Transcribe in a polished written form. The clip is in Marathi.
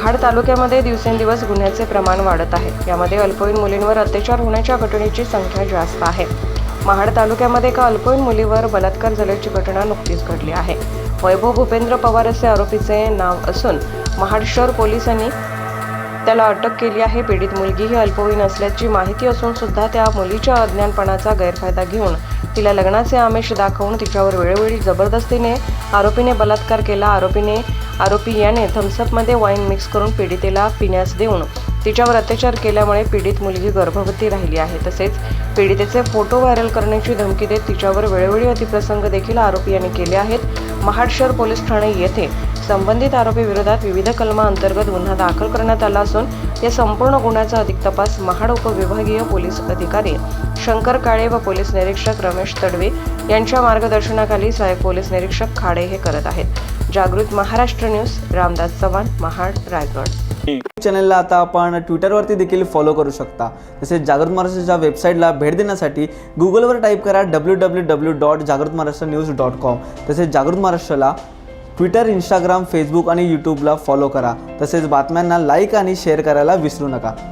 महाड तालुक्यामध्ये दिवसेंदिवस गुन्ह्याचे प्रमाण वाढत आहे। यामध्ये अल्पवयीन मुलींवर अत्याचार होण्याच्या घटनेची संख्या जास्त आहे। महाड तालुक्यामध्ये एका अल्पवयीन मुलीवर बलात्कार झाल्याची घटना नुकतीच घडली आहे। वैभव भूपेंद्र पवार असे आरोपीचे नाव असून महाड शहर पोलिसांनी त्याला अटक केली आहे। पीडित मुलगी ही अल्पवयीन असल्याची माहिती असून सुद्धा त्या मुलीच्या अज्ञानपणाचा गैरफायदा घेऊन तिला लग्नाचे आमिष दाखवून तिच्यावर वेळोवेळी जबरदस्तीने आरोपीने बलात्कार केला। आरोपी याने थम्सअपमध्ये वाईन मिक्स करून पीडितेला पिण्यास देऊन तिच्यावर अत्याचार केल्यामुळे पीडित मुलगी गर्भवती राहिली आहे। तसेच पीडितेचे फोटो व्हायरल करण्याची धमकी देत तिच्यावर वेळोवेळी अतिप्रसंग देखील आरोपी यांनी केले आहेत। महाड शहर पोलीस ठाणे येथे संबंधित आरोपी विरोधात विविध कलमांतर्गत गुन्हा दाखल करण्यात आला असून या संपूर्ण गुन्ह्याचा अधिक तपास महाड उपविभागीय पोलीस अधिकारी शंकर काळे व पोलीस निरीक्षक रमेश तडवे यांच्या मार्गदर्शनाखाली सहाय्यक पोलीस निरीक्षक खाडे हे करत आहेत। जागृत महाराष्ट्र न्यूज, रामदास चव्हाण, महाड, रायगड। चॅनलला आता आपण ट्विटरवरती देखील फॉलो करू शकता। तसेच जागृत महाराष्ट्राच्या वेबसाईटला भेट देण्यासाठी गुगलवर टाईप करा www.jagrutmaharashtranews.com। तसेच जागृत महाराष्ट्राला ट्विटर, इंस्टाग्राम, फेसबुक आणि यूट्यूबला फॉलो करा। तसेच बातम्यांना लाईक आणि शेअर करायला विसरू नका।